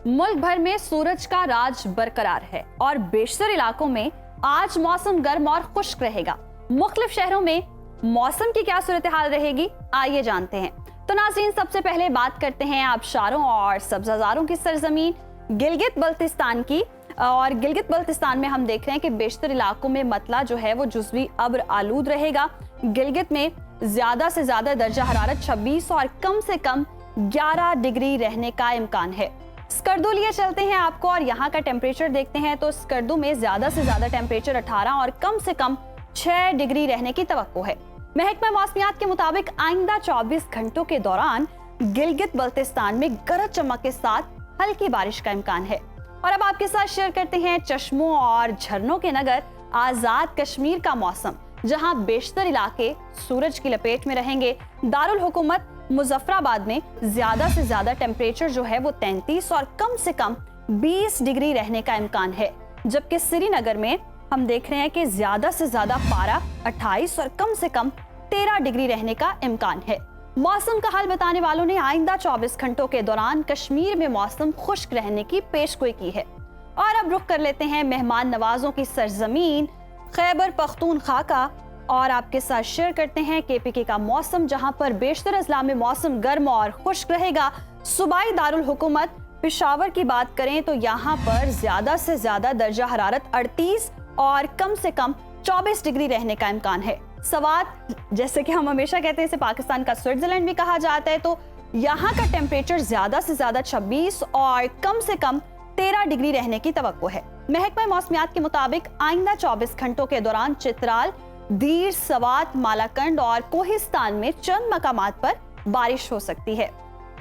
मुल्क भर में सूरज का राज बरकरार है और बेशतर इलाकों में आज मौसम गर्म और खुश्क रहेगा। मुख्तलिफ शहरों में मौसम की क्या सूरत हाल रहेगी, आइए जानते हैं। तो नाज़रीन, सबसे पहले बात करते हैं आबशारों और सब्जाजारों की सरजमीन गिलगित बल्तिस्तान की। और गिलगित बल्तिस्तान में हम देख रहे हैं कि बेशतर इलाकों में मतला जो है वो जुज़वी अब्र आलूद रहेगा। गिलगित में ज्यादा से ज्यादा दर्जा हरारत 26 और कम से कम 11 डिग्री रहने का इम्कान है। स्कर्दू लिए चलते हैं आपको और यहाँ का टेम्परेचर देखते हैं तो स्कर्दू में ज्यादा से ज्यादा टेम्परेचर 18 और कम से कम 6 डिग्री रहने की तवक्को है। महकमा मौसमियात के मुताबिक आइंदा 24 घंटों के दौरान गिलगित बल्तिस्तान में गरज चमक के साथ हल्की बारिश का इम्कान है। और अब आपके साथ शेयर करते हैं चश्मों और झरनों के नगर आजाद कश्मीर का मौसम, जहां बेशतर इलाके सूरज की लपेट में रहेंगे। दारुल हुकूमत मुजफ्फराबाद में ज्यादा से ज्यादा टेम्परेचर जो है वो 33 और कम से कम 20 डिग्री रहने का इम्कान है, जबकि श्रीनगर में हम देख रहे हैं कि ज्यादा से ज्यादा पारा 28 और कम से कम 13 डिग्री रहने का इम्कान है। मौसम का हाल बताने वालों ने आइंदा 24 घंटों के दौरान कश्मीर में मौसम खुश्क रहने की पेशगोई की है। और अब रुख कर लेते हैं मेहमान नवाजों की सरजमीन खैबर पख्तूनख्वा का और आपके साथ शेयर करते हैं केपीके का मौसम, जहां पर बेशतर अजला में मौसम गर्म और खुश्क रहेगा। सूबाई दारुल हुकूमत पेशावर की बात करें तो यहाँ पर ज्यादा से ज्यादा दर्जा हरारत 38 और कम से कम 24 डिग्री रहने का इम्कान है। सवात, जैसे कि हम हमेशा कहते हैं इसे पाकिस्तान का स्विट्जरलैंड भी कहा जाता है, तो यहाँ का टेम्परेचर ज्यादा से ज्यादा 26 और कम से कम 13 डिग्री रहने की तवक्को है। महकमा मौसमियात के मुताबिक आइंदा 24 घंटों के दौरान चित्राल, दीर, सवात, मालाकंड और कोहिस्तान में चंद मकामात पर बारिश हो सकती है।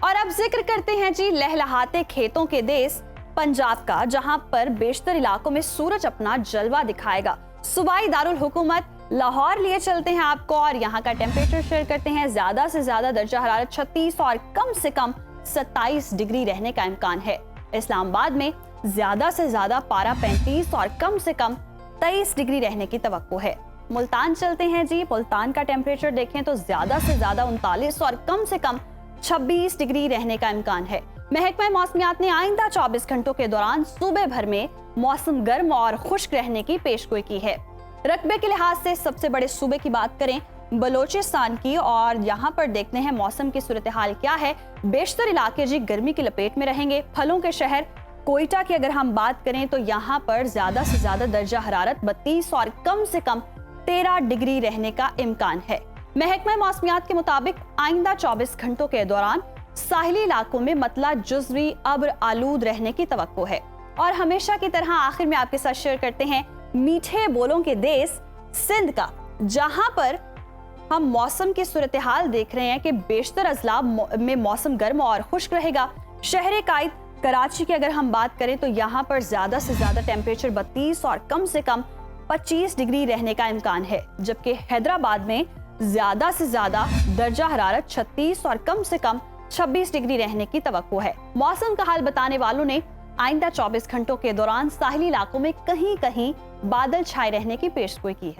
और अब जिक्र करते हैं जी लहलहाते खेतों के देश पंजाब का, जहां पर बेशतर इलाकों में सूरज अपना जलवा दिखाएगा। सूबाई दारुल हुकूमत लाहौर लिए चलते हैं आपको और यहाँ का टेम्परेचर शेयर करते हैं। ज्यादा से ज्यादा दर्जा हरारत 36 और कम से कम 27 डिग्री रहने का इम्कान है। इस्लामाबाद में ज्यादा से ज्यादा पारा 35 और कम से कम 23 डिग्री रहने की तवक्को है। मुल्तान चलते हैं जी, मुल्तान का टेम्परेचर देखें तो ज्यादा से ज्यादा 39 और कम से कम 26 डिग्री रहने का इम्कान है। महकमा मौसमियात ने आइंदा 24 घंटों के दौरान सूबे भर में मौसम गर्म और खुश्क रहने की पेशगोई की है। रकबे के लिहाज से सबसे बड़े सूबे की बात करें बलोचिस्तान की, और यहाँ पर देखते हैं मौसम की सूरत हाल क्या है। बेशतर इलाके जी गर्मी की लपेट में रहेंगे। फलों के शहर कोयटा की अगर हम बात करें तो यहाँ पर ज्यादा से ज्यादा दर्जा हरारत 32 और कम से कम 13 डिग्री रहने का इम्कान है। महकमा मौसमियात के मुताबिक आइंदा 24 घंटों के दौरान साहिली इलाकों में मतला जुज़वी अब्र आलूद रहने की तवक्को है। और हमेशा की तरह आखिर में आपके साथ शेयर करते हैं मीठे बोलों के देश सिंध का, जहां पर हम मौसम की सूरत हाल देख रहे हैं कि बेशतर अजला में मौसम गर्म और खुश्क रहेगा। शहर कायद कराची की अगर हम बात करें तो यहाँ पर ज्यादा से ज्यादा टेम्परेचर 32 और कम से कम 25 डिग्री रहने का इम्कान है, जबकि हैदराबाद में ज्यादा से ज्यादा दर्जा हरारत 36 और कम से कम 26 डिग्री रहने की तवक्को है। मौसम का हाल बताने वालों ने आइंदा 24 घंटों के दौरान साहिली इलाकों में कहीं कहीं बादल छाए रहने की पेशगोई की है।